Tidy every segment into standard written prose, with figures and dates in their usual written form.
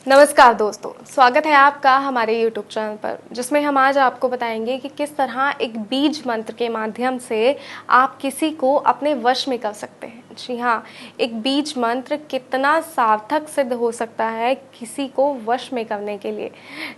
नमस्कार दोस्तों, स्वागत है आपका हमारे YouTube चैनल पर, जिसमें हम आज आपको बताएंगे कि किस तरह एक बीज मंत्र के माध्यम से आप किसी को अपने वश में कर सकते हैं। जी हाँ, एक बीज मंत्र कितना सार्थक सिद्ध हो सकता है किसी को वश में करने के लिए।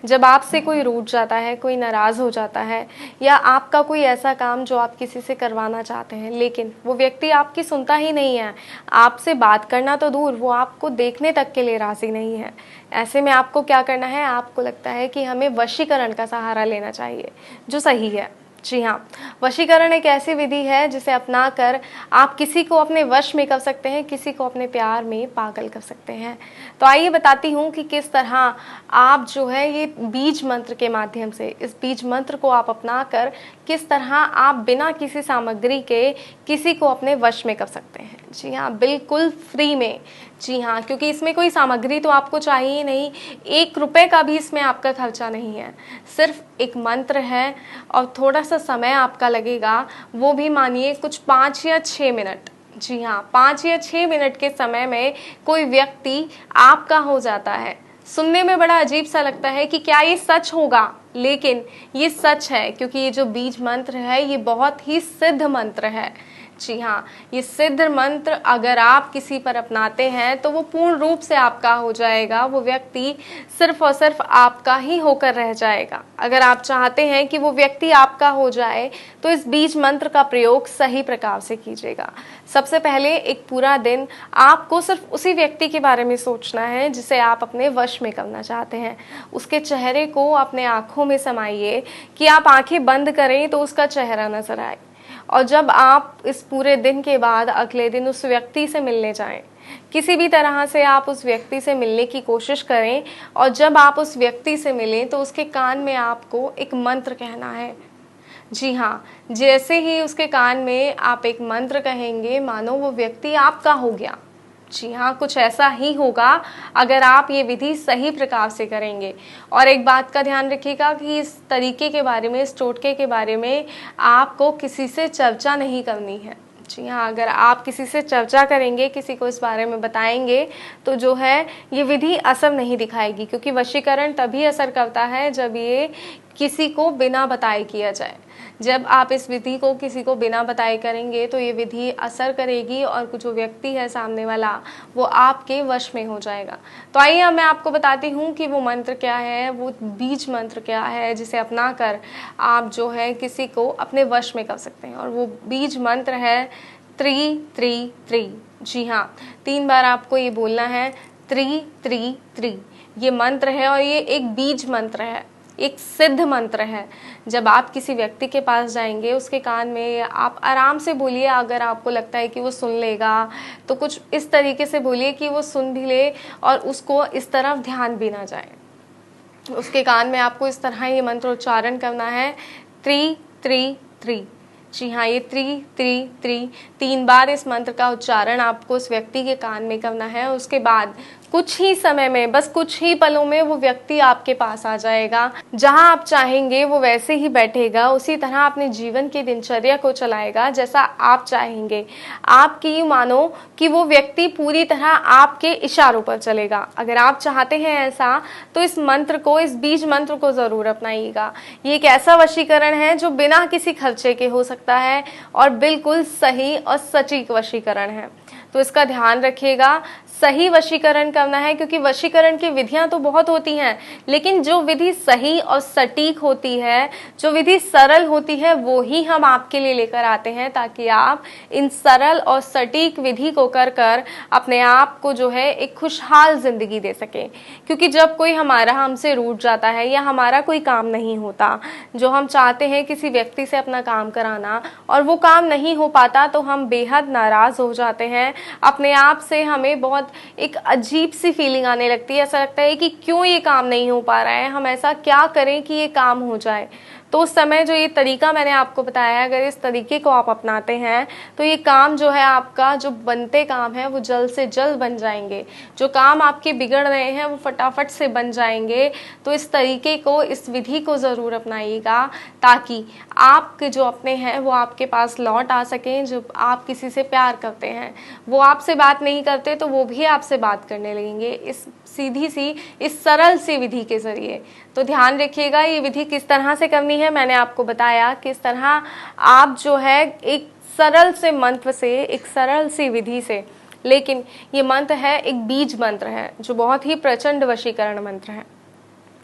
जब आपसे कोई रूठ जाता है, कोई नाराज़ हो जाता है, या आपका कोई ऐसा काम जो आप किसी से करवाना चाहते हैं लेकिन वो व्यक्ति आपकी सुनता ही नहीं है, आपसे बात करना तो दूर, वो आपको देखने तक के लिए राज़ी नहीं है। ऐसे में आपको क्या करना है, आपको लगता है कि हमें वशीकरण का सहारा लेना चाहिए, जो सही है। जी हाँ, वशीकरण एक ऐसी विधि है जिसे अपनाकर आप किसी को अपने वश में कर सकते हैं, किसी को अपने प्यार में पागल कर सकते हैं। तो आइए बताती हूँ कि किस तरह आप जो है ये बीज मंत्र के माध्यम से, इस बीज मंत्र को आप अपनाकर किस तरह आप बिना किसी सामग्री के किसी को अपने वश में कर सकते हैं। जी हाँ, बिल्कुल फ्री में। जी हाँ, क्योंकि इसमें कोई सामग्री तो आपको चाहिए नहीं, 1 रुपए का भी इसमें आपका खर्चा नहीं है। सिर्फ एक मंत्र है और थोड़ा सा समय आपका लगेगा, वो भी मानिए कुछ 5 या 6 मिनट। जी हाँ, 5 या 6 मिनट के समय में कोई व्यक्ति आपका हो जाता है। सुनने में बड़ा अजीब सा लगता है कि क्या ये सच होगा, लेकिन ये सच है, क्योंकि ये जो बीज मंत्र है ये बहुत ही सिद्ध मंत्र है। जी हाँ, ये सिद्ध मंत्र अगर आप किसी पर अपनाते हैं तो वो पूर्ण रूप से आपका हो जाएगा, वो व्यक्ति सिर्फ और सिर्फ आपका ही होकर रह जाएगा। अगर आप चाहते हैं कि वो व्यक्ति आपका हो जाए तो इस बीज मंत्र का प्रयोग सही प्रकार से कीजिएगा। सबसे पहले एक पूरा दिन आपको सिर्फ उसी व्यक्ति के बारे में सोचना है जिसे आप अपने वश में करना चाहते हैं। उसके चेहरे को अपने आँखों में समाइए कि आप आँखें बंद करें तो उसका चेहरा नजर आए। और जब आप इस पूरे दिन के बाद अगले दिन उस व्यक्ति से मिलने जाएं, किसी भी तरह से आप उस व्यक्ति से मिलने की कोशिश करें, और जब आप उस व्यक्ति से मिलें तो उसके कान में आपको एक मंत्र कहना है। जी हाँ, जैसे ही उसके कान में आप एक मंत्र कहेंगे, मानो वो व्यक्ति आपका हो गया। जी हाँ, कुछ ऐसा ही होगा अगर आप ये विधि सही प्रकार से करेंगे। और एक बात का ध्यान रखिएगा कि इस तरीके के बारे में, इस टोटके के बारे में आपको किसी से चर्चा नहीं करनी है। जी हाँ, अगर आप किसी से चर्चा करेंगे, किसी को इस बारे में बताएंगे, तो जो है ये विधि असर नहीं दिखाएगी, क्योंकि वशीकरण तभी असर करता है जब ये किसी को बिना बताए किया जाए। जब आप इस विधि को किसी को बिना बताए करेंगे तो ये विधि असर करेगी और जो व्यक्ति है सामने वाला, वो आपके वश में हो जाएगा। तो आइए अब मैं आपको बताती हूँ कि वो मंत्र क्या है, वो बीज मंत्र क्या है जिसे अपनाकर आप जो है किसी को अपने वश में कर सकते हैं। और वो बीज मंत्र है 333। जी हाँ, 3 बार आपको ये बोलना है 333। ये मंत्र है और ये एक बीज मंत्र है, एक सिद्ध मंत्र है। जब आप किसी व्यक्ति के पास जाएंगे, उसके कान में आप आराम से बोलिए। अगर आपको लगता है कि वो सुन लेगा तो कुछ इस तरीके से बोलिए कि वो सुन भी ले और उसको इस तरफ ध्यान भी ना जाए। उसके कान में आपको इस तरह ये मंत्र उच्चारण करना है 333। जी हाँ, ये 333 3 बार इस मंत्र का उच्चारण आपको उस व्यक्ति के कान में करना है। उसके बाद कुछ ही समय में, बस कुछ ही पलों में वो व्यक्ति आपके पास आ जाएगा। जहां आप चाहेंगे वो वैसे ही बैठेगा, उसी तरह अपने जीवन की दिनचर्या को चलाएगा जैसा आप चाहेंगे। आपकी मानो कि वो व्यक्ति पूरी तरह आपके इशारों पर चलेगा। अगर आप चाहते हैं ऐसा, तो इस मंत्र को, इस बीज मंत्र को जरूर अपनाइएगा। ये एक ऐसा वशीकरण है जो बिना किसी खर्चे के हो सकता है और बिल्कुल सही और सटीक वशीकरण है। तो इसका ध्यान रखिएगा, सही वशीकरण करना है, क्योंकि वशीकरण की विधियां तो बहुत होती हैं, लेकिन जो विधि सही और सटीक होती है, जो विधि सरल होती है, वो ही हम आपके लिए लेकर आते हैं, ताकि आप इन सरल और सटीक विधि को कर कर अपने आप को जो है एक खुशहाल जिंदगी दे सकें। क्योंकि जब कोई हमारा हमसे रूठ जाता है या हमारा कोई काम नहीं होता, जो हम चाहते हैं किसी व्यक्ति से अपना काम कराना, और वो काम नहीं हो पाता, तो हम बेहद नाराज हो जाते हैं। अपने आप से हमें बहुत एक अजीब सी फीलिंग आने लगती है। ऐसा लगता है कि क्यों ये काम नहीं हो पा रहा है, हम ऐसा क्या करें कि ये काम हो जाए। तो उस समय जो ये तरीका मैंने आपको बताया है, अगर इस तरीके को आप अपनाते हैं तो ये काम जो है आपका, जो बनते काम है वो जल्द से जल्द बन जाएंगे। जो काम आपके बिगड़ रहे हैं वो फटाफट से बन जाएंगे। तो इस तरीके को, इस विधि को ज़रूर अपनाइएगा, ताकि आपके जो अपने हैं वो आपके पास लौट आ सकें। जो आप किसी से प्यार करते हैं, वो आपसे बात नहीं करते तो वो भी आपसे बात करने लगेंगे। इस सीधी सी इस सरल सी विधि के ज़रिए। तो ध्यान रखिएगा ये विधि किस तरह से करनी है। मैंने आपको बताया किस तरह आप जो है एक सरल से मंत्र से, एक सरल सी विधि से, लेकिन ये मंत्र है एक बीज मंत्र है जो बहुत ही प्रचंड वशीकरण मंत्र है।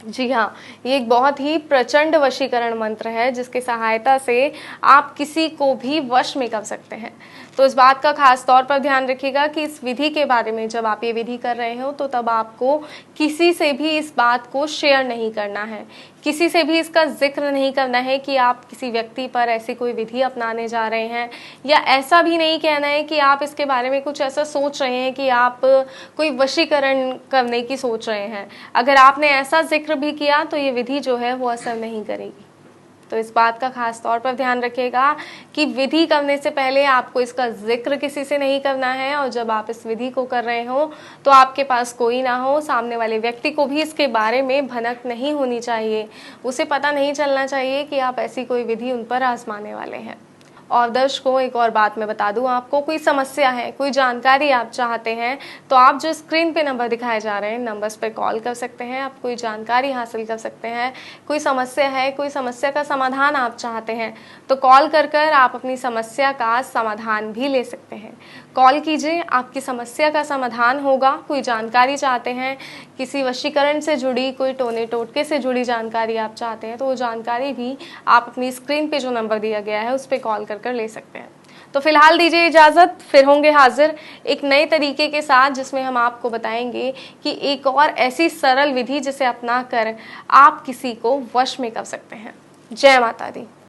जी हाँ, ये एक बहुत ही प्रचंड वशीकरण मंत्र है जिसकी सहायता से आप किसी को भी वश में कर सकते हैं। तो इस बात का खास तौर पर ध्यान रखिएगा कि इस विधि के बारे में जब आप ये विधि कर रहे हो तो तब आपको किसी से भी इस बात को शेयर नहीं करना है, किसी से भी इसका जिक्र नहीं करना है कि आप किसी व्यक्ति पर ऐसी कोई विधि अपनाने जा रहे हैं, या ऐसा भी नहीं कहना है कि आप इसके बारे में कुछ ऐसा सोच रहे हैं कि आप कोई वशीकरण करने की सोच रहे हैं। अगर आपने ऐसा जिक्र भी किया तो ये विधि जो है वो असर नहीं करेगी। तो इस बात का खास तौर पर ध्यान रखिएगा कि विधि करने से पहले आपको इसका जिक्र किसी से नहीं करना है, और जब आप इस विधि को कर रहे हो तो आपके पास कोई ना हो, सामने वाले व्यक्ति को भी इसके बारे में भनक नहीं होनी चाहिए, उसे पता नहीं चलना चाहिए कि आप ऐसी कोई विधि उन पर आजमाने वाले हैं। और दर्शकों, एक और बात मैं बता दूं आपको, कोई समस्या है, कोई जानकारी आप चाहते हैं तो आप जो स्क्रीन पे नंबर दिखाए जा रहे हैं नंबर्स पे कॉल कर सकते हैं, आप कोई जानकारी हासिल कर सकते हैं। कोई समस्या है, कोई समस्या का समाधान आप चाहते हैं तो कॉल कर कर आप अपनी समस्या का समाधान भी ले सकते हैं। कॉल कीजिए, आपकी समस्या का समाधान होगा। कोई जानकारी चाहते हैं, किसी वशीकरण से जुड़ी, कोई टोने टोटके से जुड़ी जानकारी आप चाहते हैं तो वो जानकारी भी आप अपनी स्क्रीन पे जो नंबर दिया गया है उस पर कॉल कर ले सकते हैं। तो फिलहाल दीजिए इजाज़त, फिर होंगे हाजिर एक नए तरीके के साथ जिसमें हम आपको बताएंगे कि एक और ऐसी सरल विधि जिसे अपना कर आप किसी को वश में कर सकते हैं। जय माता दी।